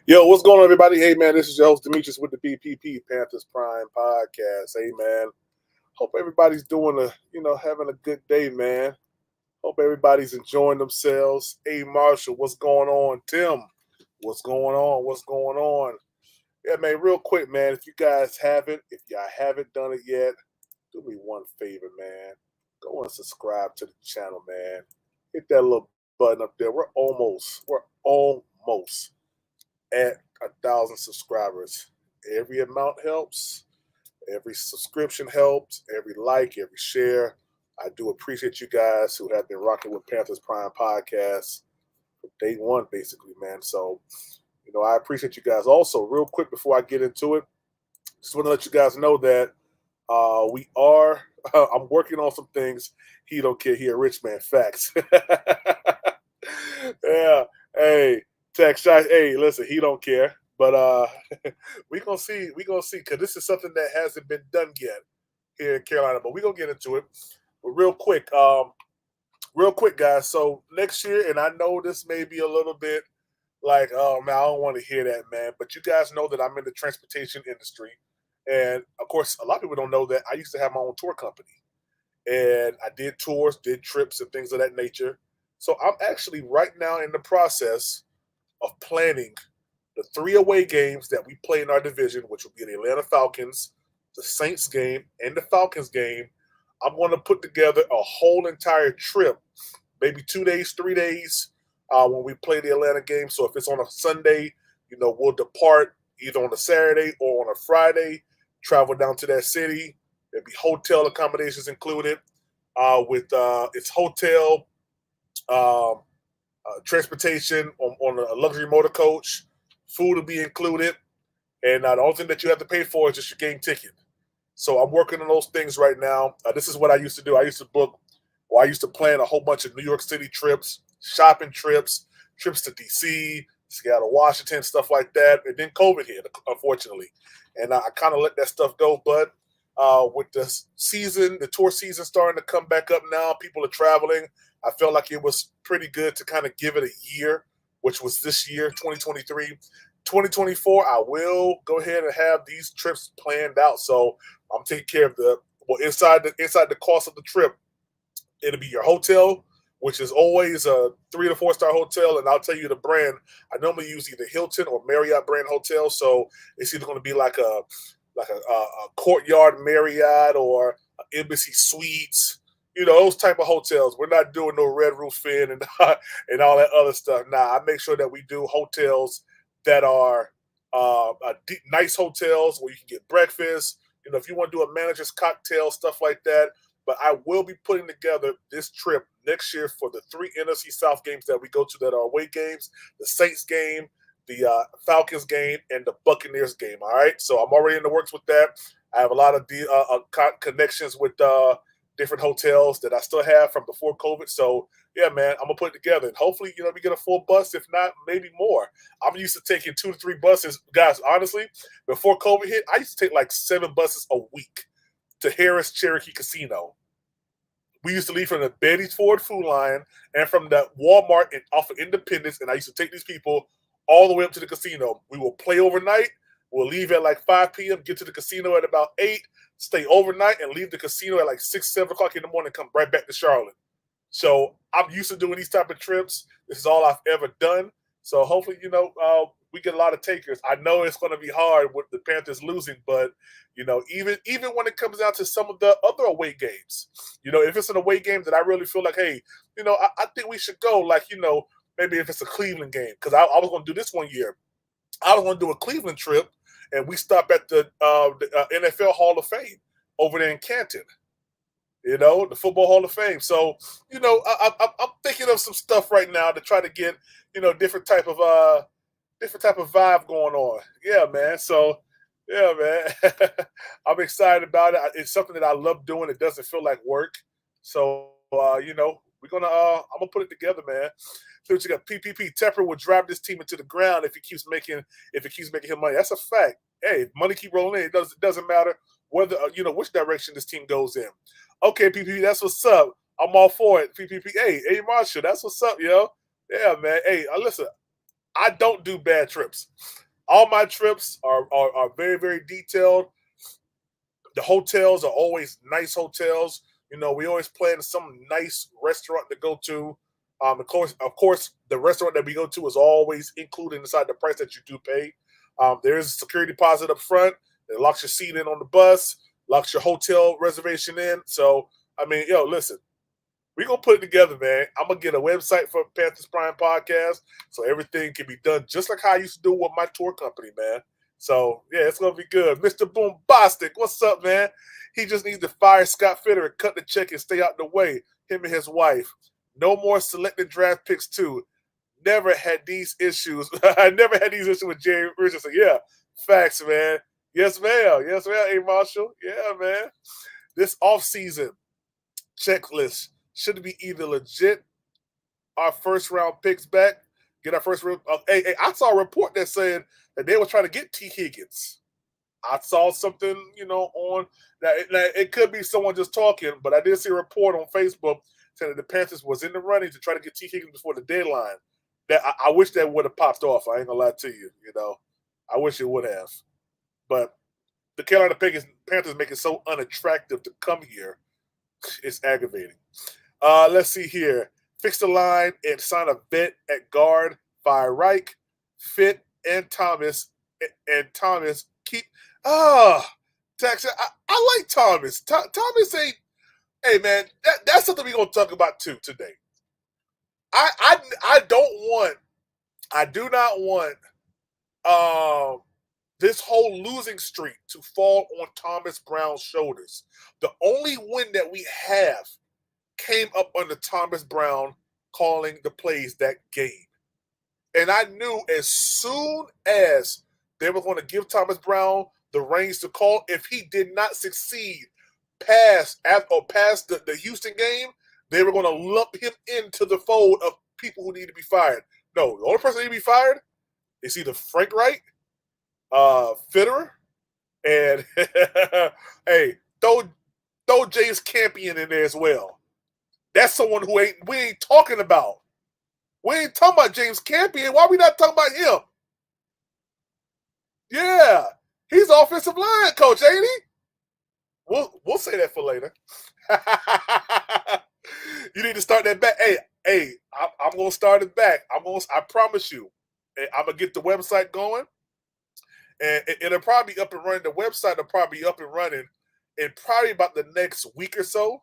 Yo, what's going on, everybody? Hey, man, this is your host, Demetrius, with the PPP Panthers Prime Podcast. Hey, man, hope everybody's doing having a good day, man. Hope everybody's enjoying themselves. Hey, Marshall, what's going on? Tim, what's going on? What's going on? Yeah, man, real quick, man, if y'all haven't done it yet, do me one favor, man. Go and subscribe to the channel, man. Hit that little button up there. We're almost at 1,000 subscribers. Every amount helps. Every subscription helps. Every like, every share. I do appreciate you guys who have been rocking with Panthers Prime Podcast from day one, basically, man. So, I appreciate you guys. Also, real quick before I get into it, just want to let you guys know that we are. I'm working on some things. He don't care. He a rich man. Facts. Yeah. Hey, text shy. Hey, listen. He don't care. But we gonna see. We gonna see because this is something that hasn't been done yet here in Carolina. But we gonna get into it. But real quick, guys. So next year, and I know this may be a little bit like, oh man, I don't want to hear that, man. But you guys know that I'm in the transportation industry, and of course, a lot of people don't know that I used to have my own tour company, and I did tours, did trips, and things of that nature. So I'm actually right now in the process of planning the three away games that we play in our division, which will be the Atlanta Falcons, the Saints game, and the Falcons game. I'm going to put together a whole entire trip, maybe 2 days, 3 days, when we play the Atlanta game. So if it's on a Sunday, we'll depart either on a Saturday or on a Friday, travel down to that city. There'll be hotel accommodations included with its hotel, um, transportation on a luxury motor coach. Food will be included, and the only thing that you have to pay for is just your game ticket. So I'm working on those things right now. This is what I used to do. I used to plan a whole bunch of New York City trips, shopping trips, trips to DC, Seattle, Washington, stuff like that. And then COVID hit, unfortunately, and I kind of let that stuff go. But with the tour season starting to come back up now, people are traveling. I felt like it was pretty good to kind of give it a year, which was this year, 2023. 2024, I will go ahead and have these trips planned out. So I'm taking care of inside the cost of the trip. It'll be your hotel, which is always a 3 to 4 star hotel, and I'll tell you the brand. I normally use either Hilton or Marriott brand hotel, so it's either going to be like a Courtyard Marriott or Embassy Suites. Those type of hotels. We're not doing no Red Roof Inn and and all that other stuff. Nah, I make sure that we do hotels that are nice hotels where you can get breakfast. If you want to do a manager's cocktail, stuff like that. But I will be putting together this trip next year for the 3 NFC South games that we go to that are away games: the Saints game, the Falcons game, and the Buccaneers game. All right, so I'm already in the works with that. I have a lot of connections with different hotels that I still have from before COVID. So yeah, man, I'm gonna put it together, and hopefully, we get a full bus. If not, maybe more. I'm used to taking 2 to 3 buses, guys. Honestly, before COVID hit, I used to take like 7 buses a week to Harris Cherokee Casino. We used to leave from the Betty's Ford Food Line and from the Walmart and off of Independence, and I used to take these people all the way up to the casino. We will play overnight. We'll leave at like 5 p.m., get to the casino at about 8, stay overnight, and leave the casino at like 6, 7 o'clock in the morning, come right back to Charlotte. So I'm used to doing these type of trips. This is all I've ever done. So hopefully, we get a lot of takers. I know it's going to be hard with the Panthers losing, but even when it comes down to some of the other away games, if it's an away game that I really feel like, hey, I think we should go. Like, maybe if it's a Cleveland game, because I was going to do this one year. I was going to do a Cleveland trip, and we stop at the NFL Hall of Fame over there in Canton. The Football Hall of Fame. So, I'm thinking of some stuff right now to try to get, different type of vibe going on. Yeah, man. So, yeah, man. I'm excited about it. It's something that I love doing. It doesn't feel like work. So, we're gonna. I'm gonna put it together, man. So what you got? PPP Tepper will drive this team into the ground if it keeps making him money. That's a fact. Hey, if money keep rolling in. It doesn't matter whether which direction this team goes in. Okay, PPP, that's what's up. I'm all for it. PPP, hey, Marshall, that's what's up, yo. Yeah, man. Hey, listen, I don't do bad trips. All my trips are very, very detailed. The hotels are always nice hotels. We always plan some nice restaurant to go to. Of course, the restaurant that we go to is always included inside the price that you do pay. There is a security deposit up front. It locks your seat in on the bus, locks your hotel reservation in. So, I mean, listen, we're gonna put it together, man. I'm gonna get a website for Panthers Prime Podcast so everything can be done just like how I used to do with my tour company, man. So yeah, it's gonna be good. Mr. Boombastic, what's up, man? He just needs to fire Scott Fitterer, cut the check, and stay out the way. Him and his wife. No more selecting draft picks too. Never had these issues. I never had these issues with Jerry Richardson. Yeah, facts, man. Yes, ma'am. Yes, ma'am. Hey, Marshall. Yeah, man. This offseason checklist should be either legit our first round picks back, get our first round. Hey, I saw a report that said that they were trying to get T. Higgins. I saw something, on that. It could be someone just talking, but I did see a report on Facebook saying that the Panthers was in the running to try to get T. Higgins before the deadline. That I wish that would have popped off. I ain't gonna lie to you. I wish it would have. But the Carolina Panthers make it so unattractive to come here. It's aggravating. Let's see here. Fix the line and sign a vet at guard. Fire Reich, Fit, and Thomas. And Thomas keep. Texas. I like Thomas. Thomas ain't. Hey man, that's something we're gonna talk about too today. I don't want. I do not want this whole losing streak to fall on Thomas Brown's shoulders. The only win that we have came up under Thomas Brown calling the plays that game. And I knew as soon as they were going to give Thomas Brown the reins to call, if he did not succeed past the Houston game, they were going to lump him into the fold of people who need to be fired. No, the only person that need to be fired is either Frank Wright, Fitterer, and hey, throw James Campion in there as well. That's someone who we ain't talking about. We ain't talking about James Campion. Why are we not talking about him? Yeah, he's offensive line coach, ain't he? We'll say that for later. You need to start that back. Hey, I'm gonna start it back. I promise you. I'm gonna get the website going, and it'll probably be up and running. The website will probably be up and running in probably about the next week or so.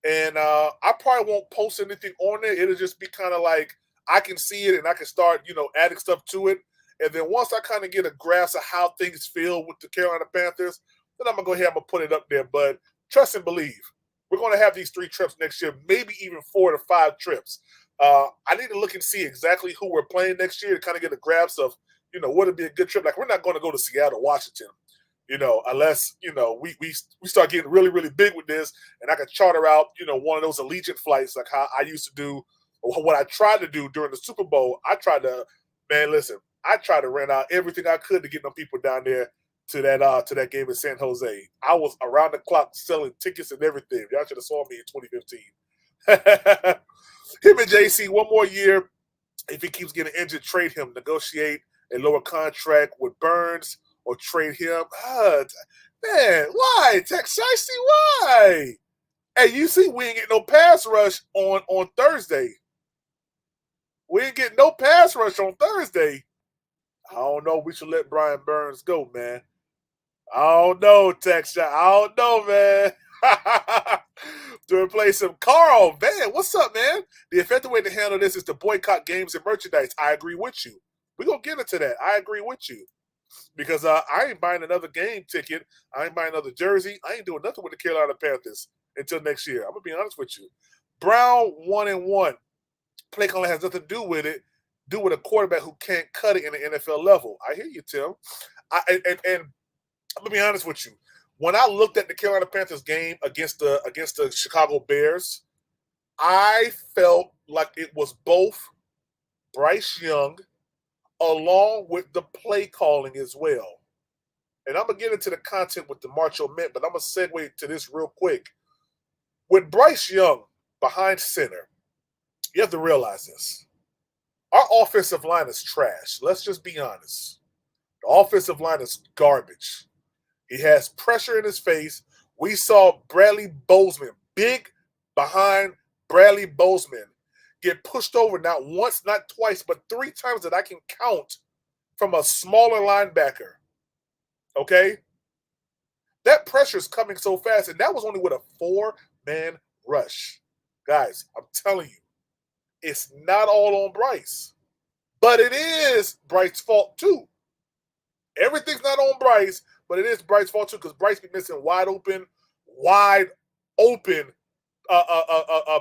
And I probably won't post anything on it. It'll just be kind of like I can see it and I can start, adding stuff to it. And then once I kind of get a grasp of how things feel with the Carolina Panthers, then I'm going to go ahead and put it up there. But trust and believe, we're going to have these 3 trips next year, maybe even 4 to 5 trips. I need to look and see exactly who we're playing next year to kind of get a grasp of, what would be a good trip. Like, we're not going to go to Seattle, Washington. Unless, we start getting really, really big with this and I can charter out, one of those Allegiant flights like how I used to do, or what I tried to do during the Super Bowl. I tried to rent out everything I could to get them people down there to that game in San Jose. I was around the clock selling tickets and everything. Y'all should have saw me in 2015. Him and JC, one more year. If he keeps getting injured, trade him. Negotiate a lower contract with Burns, or trade him. Man, why? Tex Shicey, why? Hey, you see, we ain't getting no pass rush on Thursday. We ain't getting no pass rush on Thursday. I don't know. We should let Brian Burns go, man. I don't know, Tex Shicey. I don't know, man. To replace him. Carl, man, what's up, man? The effective way to handle this is to boycott games and merchandise. I agree with you. We're going to get into that. I agree with you. Because I ain't buying another game ticket. I ain't buying another jersey. I ain't doing nothing with the Carolina Panthers until next year. I'm going to be honest with you. Brown 1-1. Play calling has nothing to do with it. Do with a quarterback who can't cut it in the NFL level. I hear you, Tim. And I'm going to be honest with you. When I looked at the Carolina Panthers game against the Chicago Bears, I felt like it was both Bryce Young along with the play calling as well. And I'm going to get into the content with the March Mint, but I'm going to segue to this real quick. With Bryce Young behind center, you have to realize this. Our offensive line is trash. Let's just be honest. The offensive line is garbage. He has pressure in his face. We saw Bradley Bozeman, big behind Bradley Bozeman, get pushed over not once, not twice, but 3 times that I can count from a smaller linebacker. Okay? That pressure is coming so fast, and that was only with a 4-man rush. Guys, I'm telling you, it's not all on Bryce, but it is Bryce's fault too. Everything's not on Bryce, but it is Bryce's fault too because Bryce be missing wide open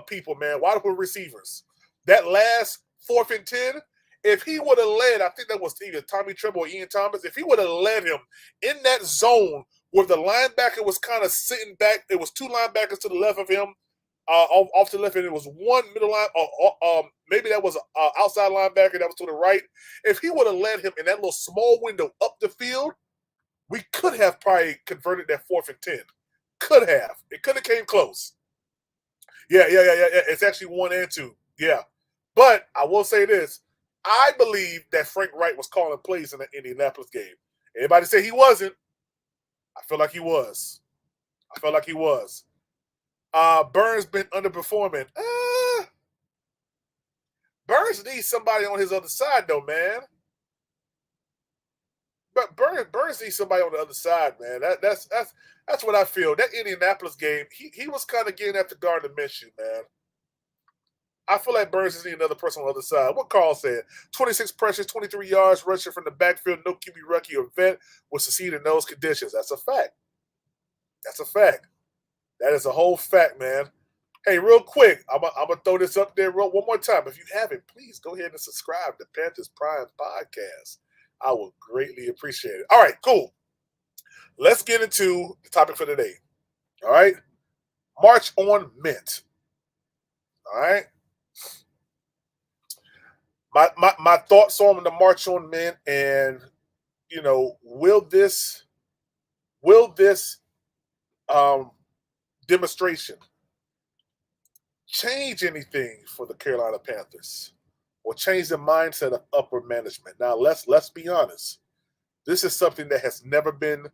people, man, wide open receivers. That last 4th and 10, if he would have led, I think that was either Tommy Tremble or Ian Thomas, if he would have led him in that zone where the linebacker was kind of sitting back, it was 2 linebackers to the left of him, off to the left, and it was 1 middle line, maybe that was an outside linebacker that was to the right. If he would have led him in that little small window up the field, we could have probably converted that 4th and 10. Could have. It could have came close. Yeah. It's actually 1 and 2. Yeah. But I will say this. I believe that Frank Wright was calling plays in the Indianapolis game. Everybody say he wasn't. I feel like he was. Burns been underperforming. Burns needs somebody on his other side, though, man. But Burns needs somebody on the other side, man. That's what I feel. That Indianapolis game, he was kind of getting after Gardner Minshew, man. I feel like Burns needs another person on the other side. What Carl said, 26 pressures, 23 yards, rushing from the backfield, no QB rookie or vet will succeed in those conditions. That's a fact. That is a whole fact, man. Hey, real quick, I'm gonna throw this up there one more time. If you haven't, please go ahead and subscribe to Panthers Prime Podcast. I will greatly appreciate it. All right, cool. Let's get into the topic for today. All right, March on Mint. All right, my thoughts on the March on Mint, and will this demonstration change anything for the Carolina Panthers or change the mindset of upper management? Now, let's be honest. This is something that has never been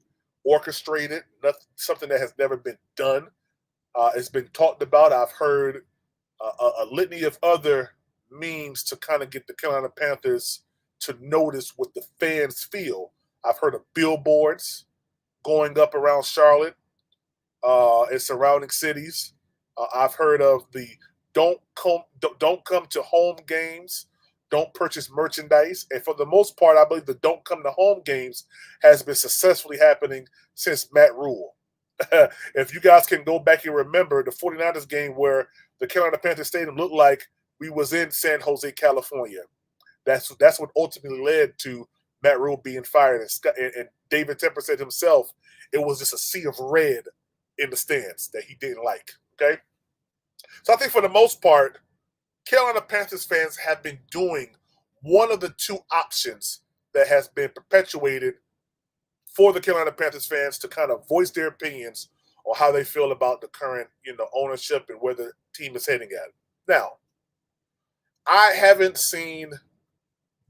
orchestrated, something that has never been done. It's been talked about. I've heard a litany of other memes to kind of get the Carolina Panthers to notice what the fans feel. I've heard of billboards going up around Charlotte and surrounding cities. I've heard of the don't come to home games, don't purchase merchandise, and for the most part, I believe the don't come to home games has been successfully happening since Matt Rule. If you guys can go back and remember the 49ers game where the Carolina Panthers Stadium looked like we was in San Jose, California. That's what ultimately led to Matt Rule being fired. And David Tepper said himself, it was just a sea of red in the stands that he didn't like. Okay? So I think for the most part, Carolina Panthers fans have been doing one of the 2 options that has been perpetuated for the Carolina Panthers fans to kind of voice their opinions on how they feel about the current, ownership and where the team is heading at. Now, I haven't seen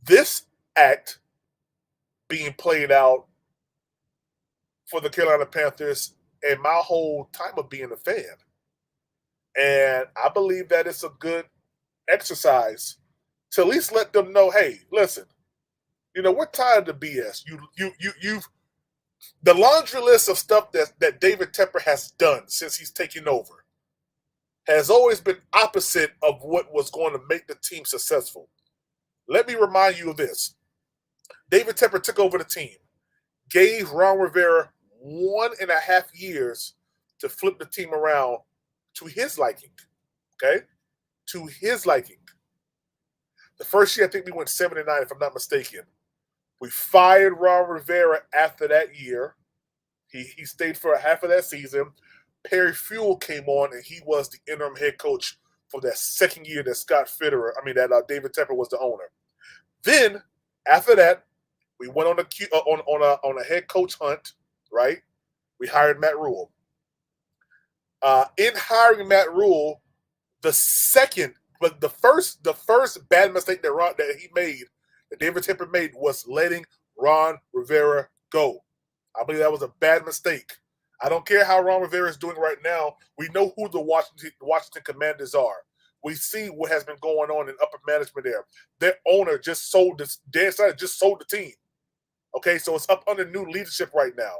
this act being played out for the Carolina Panthers in my whole time of being a fan. And I believe that it's a good exercise to at least let them know, hey, listen, we're tired of the BS. You've the laundry list of stuff that David Tepper has done since he's taken over has always been opposite of what was going to make the team successful. Let me remind you of this. David Tepper took over the team, gave Ron Rivera 1.5 years to flip the team around to his liking. Okay? To his liking. The first year, I think we went 7-9, if I'm not mistaken. We fired Ron Rivera after that year. He stayed for half of that season. Perry Fuel came on, and he was the interim head coach for that second year that David Tepper was the owner. Then, after that, we went on a head coach hunt, right? We hired Matt Rule. In hiring Matt Rule, the first bad mistake that David Tepper made was letting Ron Rivera, go. I believe that was a bad mistake. I don't care how Ron Rivera is doing right now. We know who the Washington Commanders are. We see what has been going on in upper management there. Their owner just sold this. Dan Snyder just sold the team. Okay, so it's up under new leadership right now.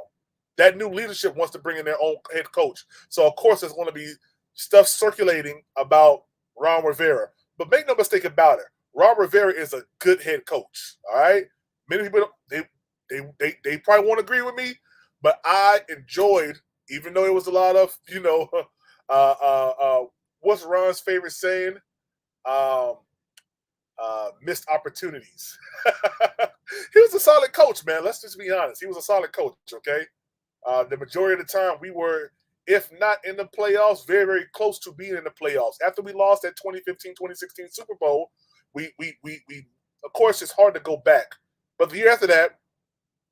That new leadership wants to bring in their own head coach. So, of course, there's going to be stuff circulating about Ron Rivera. But make no mistake about it, Ron Rivera is a good head coach. All right? Many people, they probably won't agree with me, but I enjoyed, even though it was a lot of, what's Ron's favorite saying? Um, missed opportunities. He was a solid coach, man. Let's just be honest. He was a solid coach, okay? The majority of the time, we were, if not in the playoffs, very, very close to being in the playoffs. After we lost that 2015-2016 Super Bowl, we of course, it's hard to go back. But the year after that,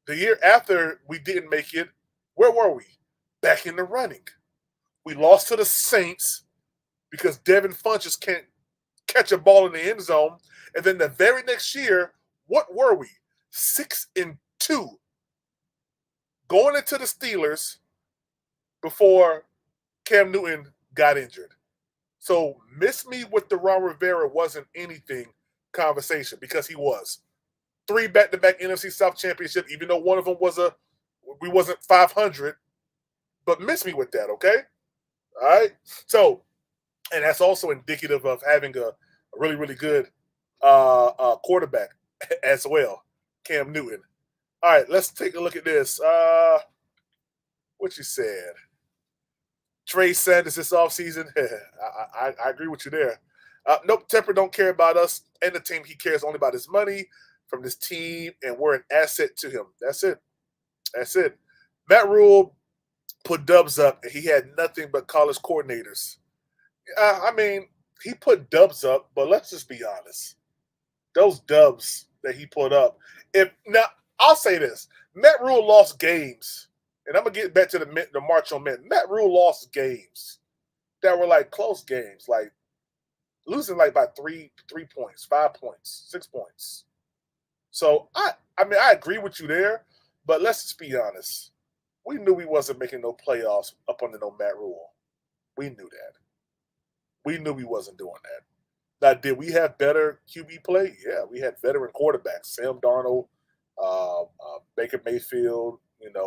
the year after we didn't make it, where were we? Back in the running. We lost to the Saints because Devin Funchess can't catch a ball in the end zone. And then the very next year, what were we? 6-2. Going into the Steelers before Cam Newton got injured. So miss me with the Ron Rivera wasn't anything conversation, because he was. 3 back-to-back NFC South championship, even though one of them we wasn't 500, but miss me with that, okay? All right? So, and that's also indicative of having a really, really good quarterback as well, Cam Newton. All right, let's take a look at this. What you said. Trey Sanders this offseason. I agree with you there. Nope, Tepper don't care about us and the team. He cares only about his money from this team, and we're an asset to him. That's it. That's it. Matt Rule put Dubs up, and he had nothing but college coordinators. I mean, he put Dubs up, but let's just be honest. Those Dubs that he put up. Now, I'll say this. Matt Rule lost games, and I'm going to get back to the March on Mint. Matt Rule lost games that were like close games, like losing like by 3 points, 5 points, 6 points. So, I mean, I agree with you there, but let's just be honest. We knew we wasn't making no playoffs up under no Matt Rule. We knew that. We knew we wasn't doing that. Now, did we have better QB play? Yeah, we had veteran quarterbacks. Sam Darnold, Baker Mayfield.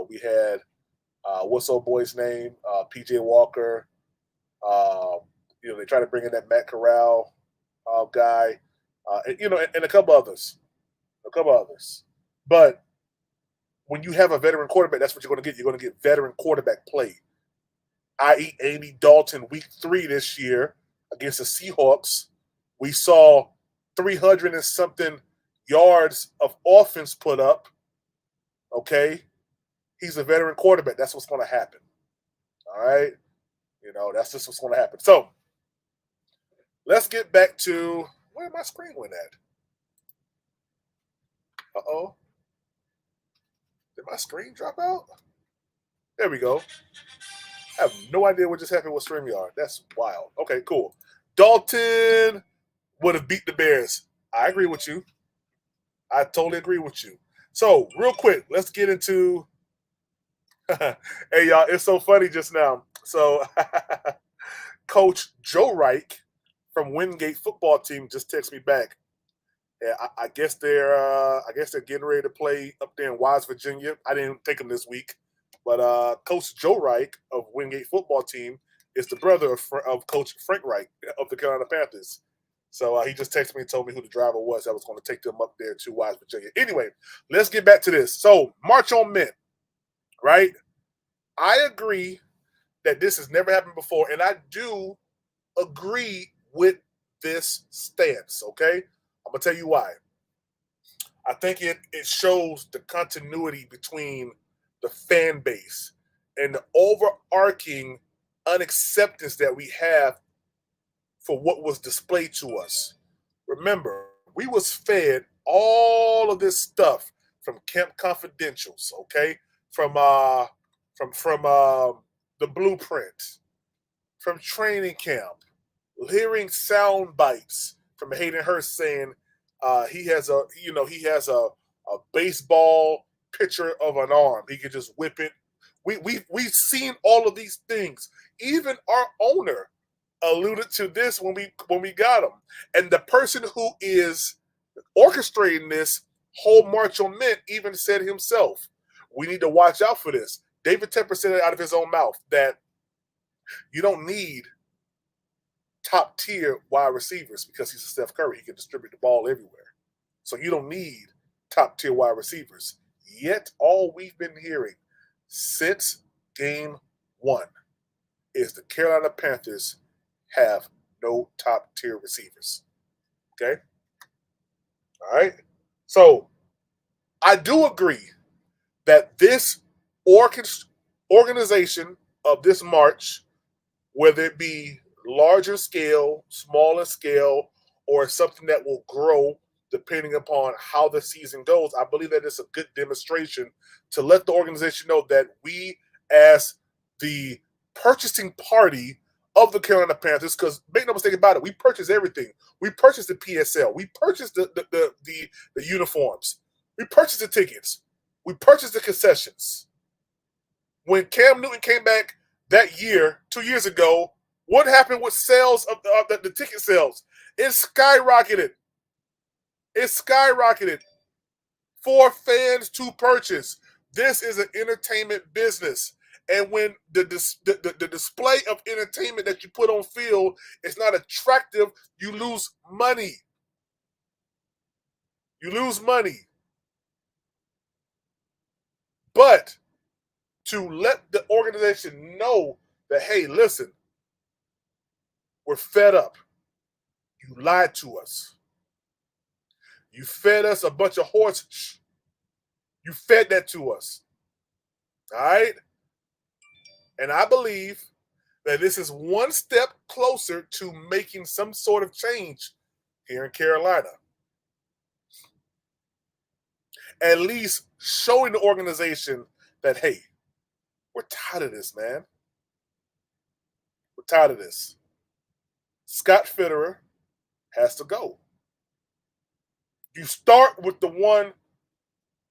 We had, what's old boy's name? P.J. Walker. They try to bring in that Matt Corral guy. And a couple others. But when you have a veteran quarterback, that's what you're going to get. You're going to get veteran quarterback play, i.e. Andy Dalton week 3 this year against the Seahawks. We saw 300 and something yards of offense put up. Okay? He's a veteran quarterback. That's what's going to happen. All right? That's just what's going to happen. So, let's get back to where my screen went at. Uh-oh. Did my screen drop out? There we go. I have no idea what just happened with StreamYard. That's wild. Okay, cool. Dalton would have beat the Bears. I agree with you. I totally agree with you. So, real quick, let's get into hey, y'all, it's so funny just now. So, Coach Joe Reich from Wingate football team just texted me back. Yeah, I guess they're getting ready to play up there in Wise, Virginia. I didn't take them this week, but Coach Joe Reich of Wingate football team is the brother of Coach Frank Reich of the Carolina Panthers. So he just texted me and told me who the driver was that was going to take them up there to Wise, Virginia. Anyway, let's get back to this. So March on Mint, right? I agree that this has never happened before, and I do agree with this stance, okay? I'm going to tell you why. I think it shows the continuity between the fan base and the overarching unacceptance that we have for what was displayed to us. Remember, we was fed all of this stuff from Camp Confidentials, okay? From the blueprint, from training camp, hearing sound bites from Hayden Hurst saying he has a baseball picture of an arm. He could just whip it. We've seen all of these things. Even our owner alluded to this when we got him. And the person who is orchestrating this whole march on men even said himself, we need to watch out for this. David Tepper said it out of his own mouth that you don't need top tier wide receivers because he's a Steph Curry. He can distribute the ball everywhere. So you don't need top tier wide receivers. Yet all we've been hearing since game one is the Carolina Panthers have no top tier receivers. Okay? All right? So I do agree that this organization of this march, whether it be larger scale, smaller scale, or something that will grow depending upon how the season goes, I believe that it's a good demonstration to let the organization know that we, as the purchasing party of the Carolina Panthers, because make no mistake about it, we purchased everything. We purchased the PSL. We purchased the uniforms. We purchased the tickets. We purchased the concessions. When Cam Newton came back that year, 2 years ago, what happened with sales of the ticket sales? It skyrocketed. It skyrocketed for fans to purchase. This is an entertainment business. And when the display of entertainment that you put on field is not attractive, you lose money. You lose money. But to let the organization know that, hey, listen, we're fed up. You lied to us. You fed us a bunch of horse. You fed that to us. All right? And I believe that this is one step closer to making some sort of change here in Carolina. At least showing the organization that, hey, we're tired of this, man. We're tired of this. Scott Fitterer has to go. You start with the one,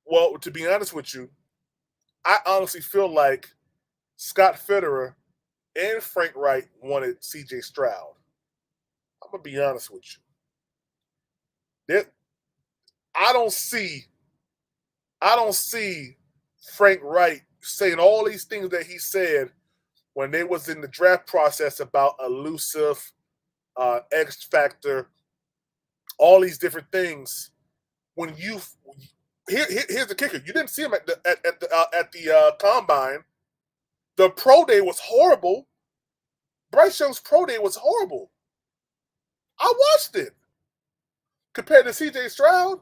well, to be honest with you, I honestly feel like Scott Fitterer and Frank Wright wanted CJ Stroud. I'm going to be honest with you. I don't see Frank Wright saying all these things that he said when they was in the draft process about elusive, X factor, all these different things. When here's the kicker: you didn't see him at the combine. The pro day was horrible. Bryce Young's pro day was horrible. I watched it compared to CJ Stroud.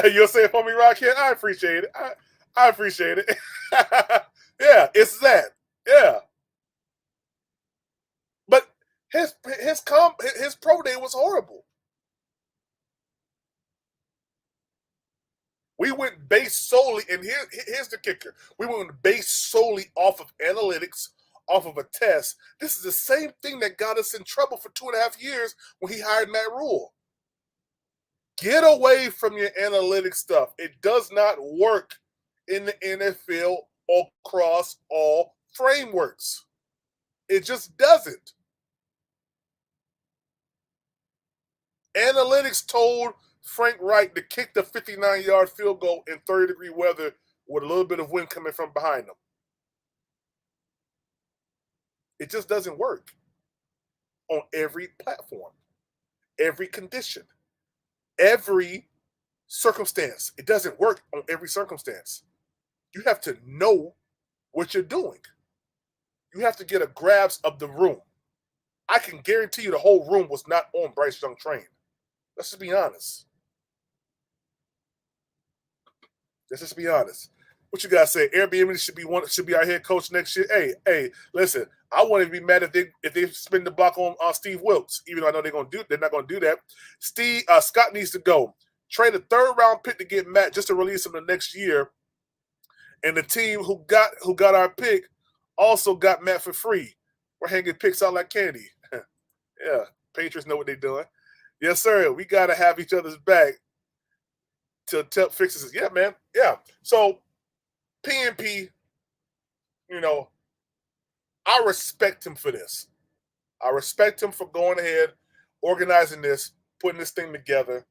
You'll say it for me, Rockhead. I appreciate it. I appreciate it. Yeah, it's that. Yeah, but his pro day was horrible. We went based solely, and here's the kicker: we went based solely off of analytics, off of a test. This is the same thing that got us in trouble for 2.5 years when he hired Matt Rule. Get away from your analytics stuff. It does not work in the NFL across all frameworks. It just doesn't. Analytics told Frank Wright to kick the 59-yard field goal in 30-degree weather with a little bit of wind coming from behind them. It just doesn't work on every platform, every condition, every circumstance. It doesn't work on every circumstance. You have to know what you're doing. You have to get a grasp of the room. I can guarantee you the whole room was not on Bryce Young train. Let's just be honest. Let's just be honest. What you guys say? Airbnb should be our head coach next year. Hey, listen. I wouldn't be mad if they spin the block on Steve Wilkes, even though I know they're not going to do that. Scott needs to go. Trade a 3rd-round pick to get Matt just to release him the next year. And the team who got our pick also got Matt for free. We're hanging picks out like candy. Yeah, Patriots know what they're doing. Yes, sir. We got to have each other's back. till Tep fixes it. Yeah, man. Yeah. So PNP, you know, I respect him for this. I respect him for going ahead, organizing this, putting this thing together.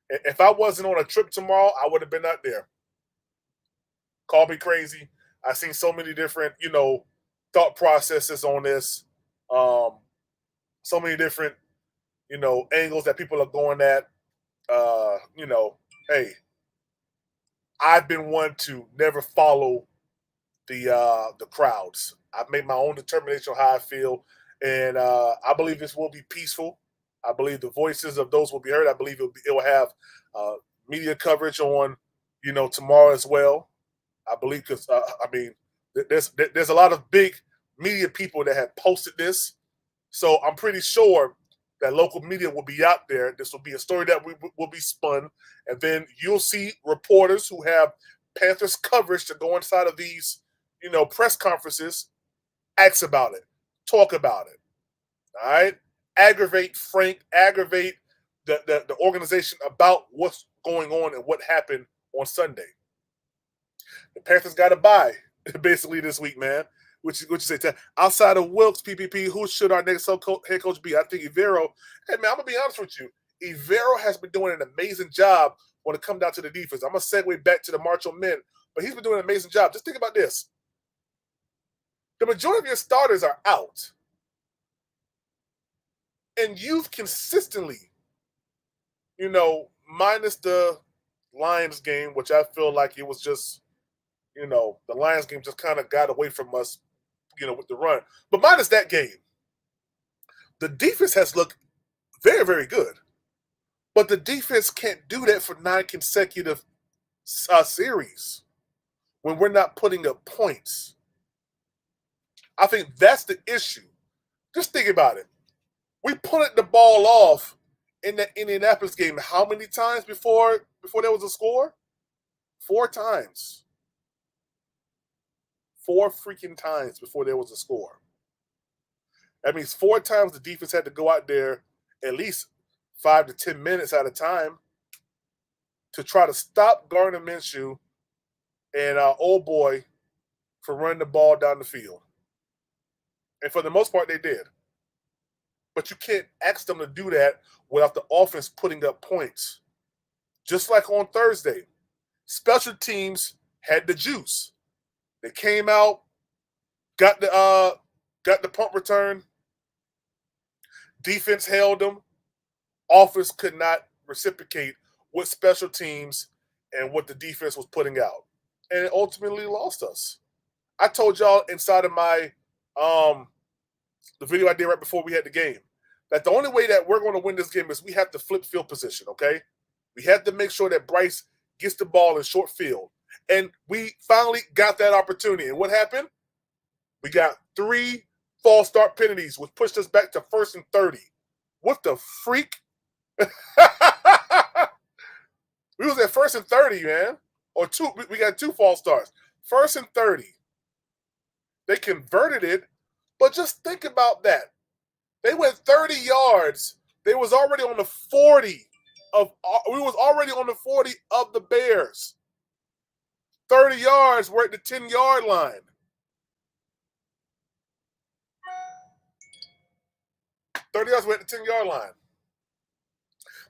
If I wasn't on a trip tomorrow, I would have been out there. Call me crazy. I've seen so many different, thought processes on this. Um, so many different, angles that people are going at. Hey, I've been one to never follow the crowds. I've made my own determination on how I feel, and I believe this will be peaceful. I believe the voices of those will be heard. I believe it will have uh, media coverage on, tomorrow as well. I believe because there's a lot of big media people that have posted this, so I'm pretty sure that local media will be out there. This will be a story that will be spun, and then you'll see reporters who have Panthers coverage to go inside of these, press conferences, ask about it, talk about it. All right, aggravate the organization about what's going on and what happened on Sunday. The Panthers got to buy basically this week, man. What you say? Outside of Wilkes, PPP, who should our next head coach be? I think Evero. Hey, man, I'm gonna be honest with you. Evero has been doing an amazing job when it comes down to the defense. I'm gonna segue back to the March on men, but he's been doing an amazing job. Just think about this: the majority of your starters are out, and you've consistently, minus the Lions game, which I feel like it was just, the Lions game just kind of got away from us, with the run. But minus that game, the defense has looked very, very good. But the defense can't do that for 9 consecutive series when we're not putting up points. I think that's the issue. Just think about it. We punted the ball off in the Indianapolis game how many times before there was a score? 4 times. 4 freaking times before there was a score. That means 4 times the defense had to go out there at least 5 to 10 minutes at a time to try to stop Gardner Minshew and old boy from running the ball down the field. And for the most part, they did. But you can't ask them to do that without the offense putting up points. Just like on Thursday, special teams had the juice. They came out, got the punt return. Defense held them. Offense could not reciprocate with special teams and what the defense was putting out. And it ultimately lost us. I told y'all inside of my the video I did right before we had the game that the only way that we're going to win this game is we have to flip field position, okay? We have to make sure that Bryce gets the ball in short field. And we finally got that opportunity. And what happened? We got 3 false start penalties, which pushed us back to 1st and 30. What the freak? We was at 1st and 30, man. Or 2. We got 2 false starts. 1st and 30. They converted it, but just think about that. They went 30 yards. They was already on the 40 of. We was already on the 40 of the Bears. 30 yards. We're at the 10-yard line. We're at the 10-yard line.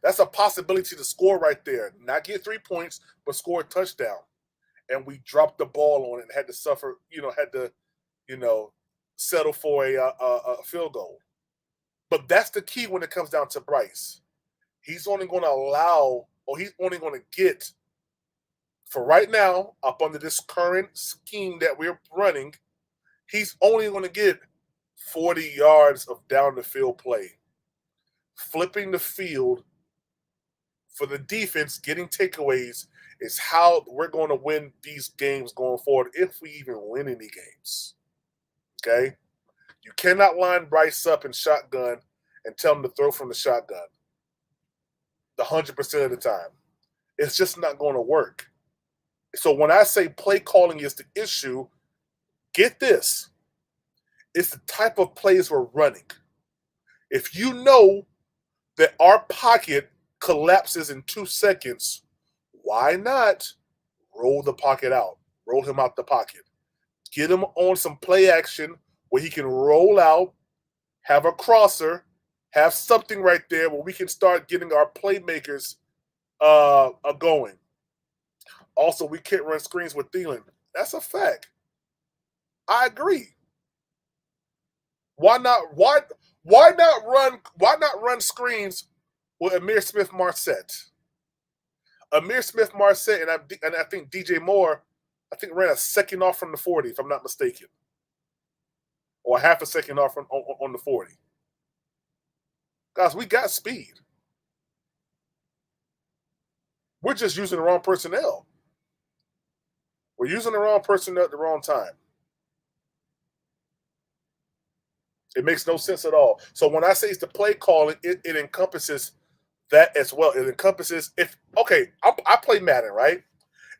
That's a possibility to score right there. Not get 3 points, but score a touchdown. And we dropped the ball on it and had to suffer. Settle for a field goal. But that's the key when it comes down to Bryce. He's only going to get, for right now, up under this current scheme that we're running, he's only going to get 40 yards of down the field play. Flipping the field for the defense, getting takeaways is how we're going to win these games going forward, if we even win any games. Okay? You cannot line Bryce up in shotgun and tell him to throw from the shotgun 100% of the time. It's just not going to work. So when I say play calling is the issue, get this. It's the type of plays we're running. If you know that our pocket collapses in 2 seconds, Why not roll the pocket out? Roll him out the pocket. Get him on some play action where he can roll out, have a crosser, have something right there where we can start getting our playmakers going. Also, we can't run screens with Thielen. That's a fact. I agree. Why not? Why not run screens with Amir Smith Marset? Amir Smith Marset and I think DJ Moore, I think ran a second off from the 40, if I'm not mistaken, or half a second off on the 40. Guys, we got speed. We're just using the wrong personnel. We're using the wrong personnel at the wrong time. It makes no sense at all. So when I say it's the play calling, it encompasses that as well. It encompasses I play Madden, right?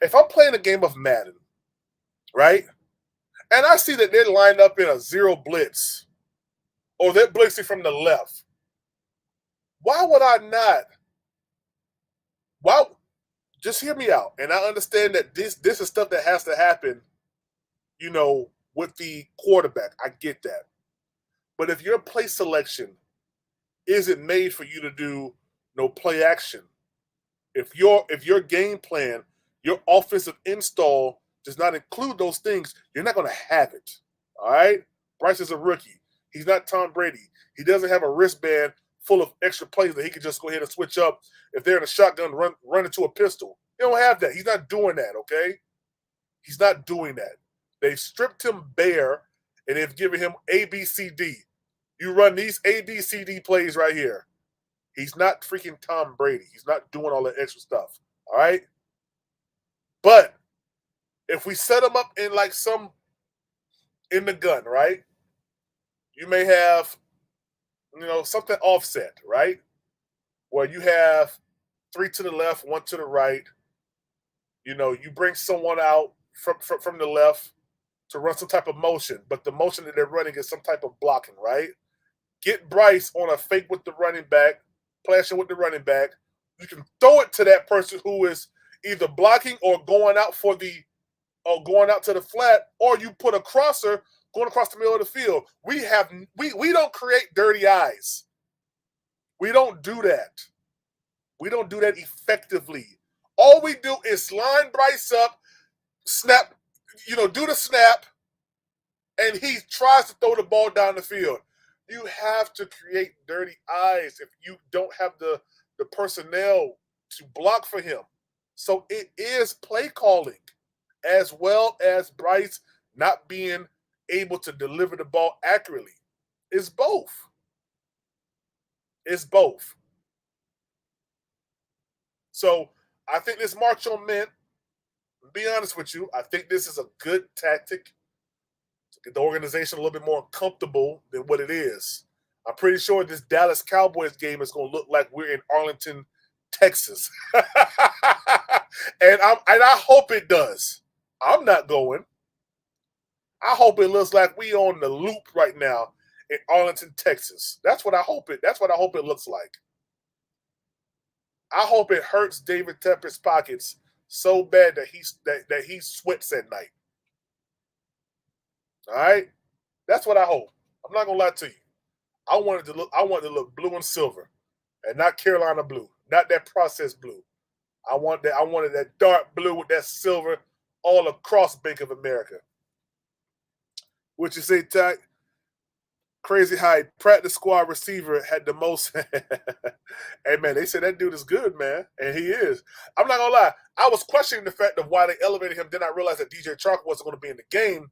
If I'm playing a game of Madden, right, and I see that they're lined up in a zero blitz, or they're blitzing from the left, why would I not? Why? Just hear me out, and I understand that this is stuff that has to happen, with the quarterback. I get that, but if your play selection isn't made for you to do no play action, if your game plan, your offensive install does not include those things, you're not going to have it. All right? Bryce is a rookie. He's not Tom Brady. He doesn't have a wristband full of extra plays that he can just go ahead and switch up if they're in a shotgun, run into a pistol. He don't have that. He's not doing that, okay? He's not doing that. They've stripped him bare, and they've given him A, B, C, D. You run these A, B, C, D plays right here. He's not freaking Tom Brady. He's not doing all that extra stuff, all right? But if we set him up in like some in the gun, right? You may have, something offset, right? Where you have 3 to the left, 1 to the right. You bring someone out from the left to run some type of motion, but the motion that they're running is some type of blocking, right? Get Bryce on a fake with the running back, flashing with the running back. You can throw it to that person who is either blocking or going out going out to the flat, or you put a crosser going across the middle of the field. We don't create dirty eyes. We don't do that. We don't do that effectively. All we do is line Bryce up, snap, do the snap, and he tries to throw the ball down the field. You have to create dirty eyes if you don't have the personnel to block for him. So it is play calling as well as Bryce not being able to deliver the ball accurately. It's both. It's both. So I think this march on men, to be honest with you, I think this is a good tactic to get the organization a little bit more comfortable than what it is. I'm pretty sure this Dallas Cowboys game is going to look like we're in Arlington, Texas. and I hope it does. I'm not going. I hope it looks like we on the loop right now in Arlington, Texas. That's what I hope it looks like. I hope it hurts David Tepper's pockets so bad that he sweats at night. All right? That's what I hope. I'm not gonna lie to you. I wanted to look blue and silver, and not Carolina blue, not that processed blue. I wanted that dark blue with that silver all across Bank of America. What you say, Ty? Crazy how practice squad receiver had the most. Hey, man, they said that dude is good, man. And he is. I'm not going to lie. I was questioning the fact of why they elevated him. Then I realized that DJ Chark wasn't going to be in the game.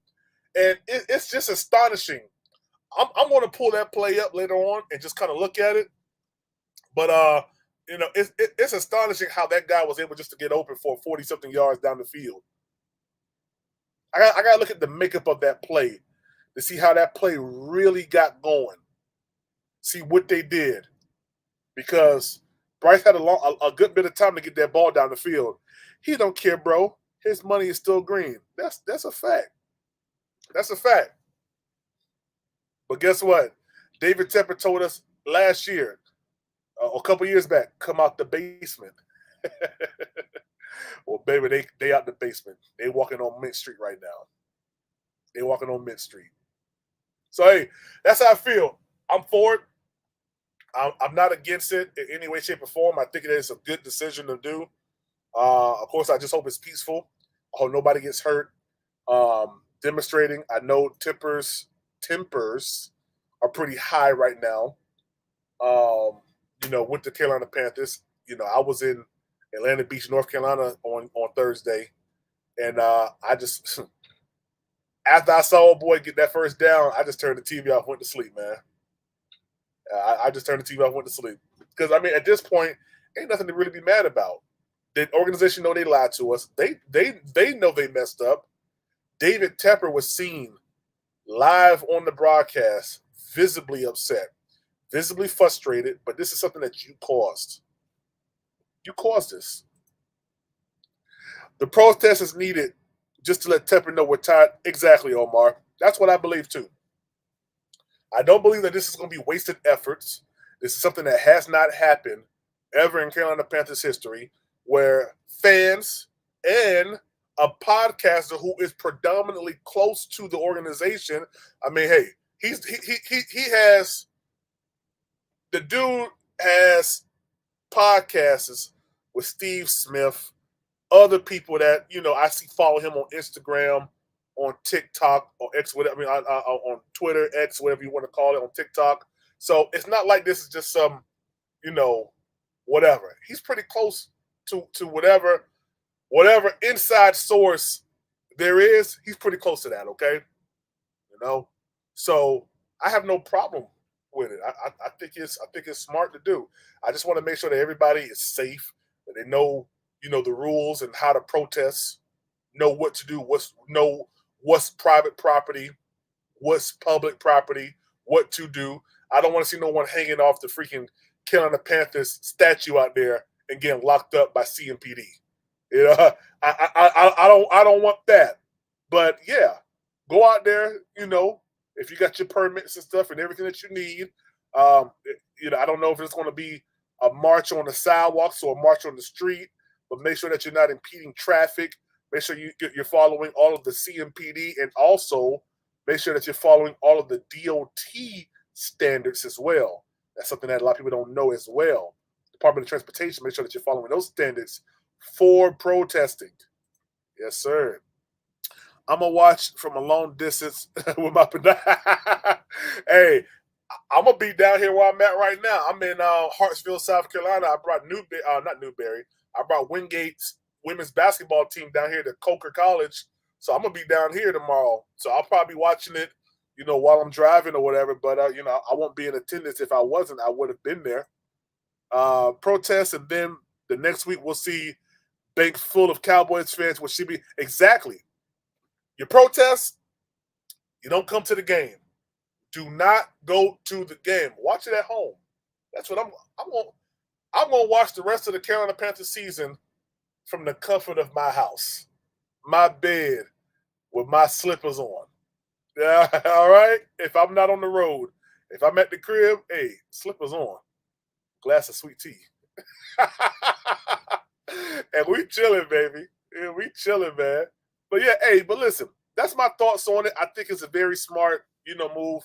And it's just astonishing. I'm going to pull that play up later on and just kind of look at it. But, it's astonishing how that guy was able just to get open for 40-something yards down the field. I got to look at the makeup of that play to see how that play really got going. See what they did. Because Bryce had a good bit of time to get that ball down the field. He don't care, bro. His money is still green. That's a fact. That's a fact. But guess what? David Tepper told us last year, a couple years back, come out the basement. baby, they out the basement. They walking on Mint Street right now. They walking on Mint Street. So hey, that's how I feel. I'm for it. I'm not against it in any way, shape, or form. I think it is a good decision to do. Of course, I just hope it's peaceful. I hope nobody gets hurt. Demonstrating. I know tempers are pretty high right now. With the Carolina Panthers. I was in Atlantic Beach, North Carolina on Thursday, and I just after I saw a boy get that first down, I just turned the TV off, went to sleep, man. I just turned the TV off, went to sleep. Because I mean, at this point, ain't nothing to really be mad about. The organization know they lied to us. They know they messed up. David Tepper was seen live on the broadcast, visibly upset, visibly frustrated. But this is something that you caused. You caused this. The protest is needed just to let Tepper know we're tired. Exactly, Omar. That's what I believe too. I don't believe that this is going to be wasted efforts. This is something that has not happened ever in Carolina Panthers history, where fans and a podcaster who is predominantly close to the organization. I mean, hey, he has the dude has podcasts with Steve Smith, other people that I see follow him on Instagram, on TikTok, or X, whatever. I mean, on Twitter, X, whatever you want to call it, on TikTok. So it's not like this is just some, whatever. He's pretty close to whatever inside source there is. He's pretty close to that. Okay, So I have no problem with it. I think it's smart to do. I just want to make sure that everybody is safe, that they know the rules and how to protest, know what to do, what's private property, what's public property, what to do. I don't want to see no one hanging off the freaking Carolina Panthers statue out there and getting locked up by CMPD. I don't want that. But yeah, go out there. If you got your permits and stuff and everything that you need. I don't know if it's going to be a march on the sidewalks or a march on the street, but make sure that you're not impeding traffic. Make sure you're following all of the CMPD, and also make sure that you're following all of the DOT standards as well. That's something that a lot of people don't know as well. Department of Transportation, make sure that you're following those standards for protesting. Yes, sir. I'm gonna watch from a long distance with my. Hey, I'm gonna be down here where I'm at right now. I'm in Hartsville, South Carolina. I brought not Newberry. I brought Wingate's women's basketball team down here to Coker College. So I'm gonna be down here tomorrow. So I'll probably be watching it, while I'm driving or whatever. But I won't be in attendance. If I wasn't, I would have been there. Protests, and then the next week we'll see bank full of Cowboys fans. What should be exactly. You protest, you don't come to the game. Do not go to the game. Watch it at home. That's what I'm gonna watch the rest of the Carolina Panthers season from the comfort of my house, my bed, with my slippers on. Yeah, all right. If I'm not on the road, if I'm at the crib, hey, slippers on, glass of sweet tea, and we chilling, baby. Yeah, we chilling, man. But yeah, hey, but listen, that's my thoughts on it. I think it's a very smart, move.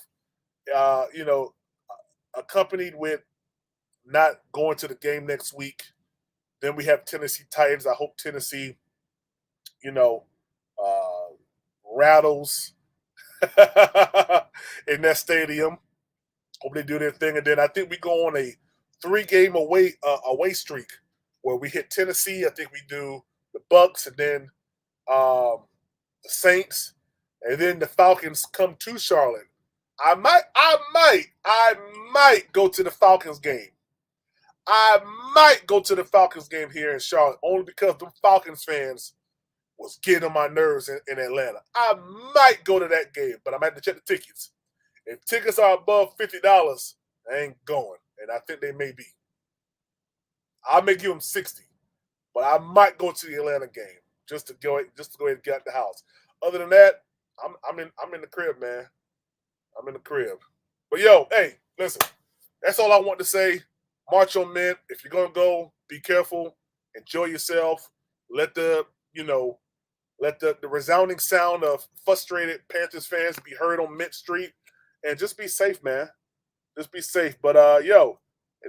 Uh, you know, Accompanied with not going to the game next week. Then we have Tennessee Titans. I hope Tennessee, you know, rattles in that stadium. Hope they do their thing, and then I think we go on a 3-game away streak where we hit Tennessee. I think we do the Bucks, and then the Saints, and then the Falcons come to Charlotte. I might go to the Falcons game. I might go to the Falcons game here in Charlotte, only because the Falcons fans was getting on my nerves in Atlanta. I might go to that game, but I'm going to have to check the tickets. If tickets are above $50, I ain't going, and I think they may be. I may give them 60, but I might go to the Atlanta game just to go ahead and get out the house. Other than that, I'm in the crib, man. I'm in the crib. But yo, hey, listen, that's all I want to say. March on men. If you're gonna go, be careful. Enjoy yourself. Let the let the resounding sound of frustrated Panthers fans be heard on Mint Street, and just be safe, man. Just be safe. But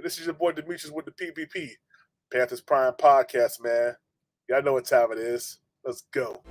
this is your boy Demetrius with the PPP Panthers Prime Podcast, man. Y'all know what time it is. Let's go.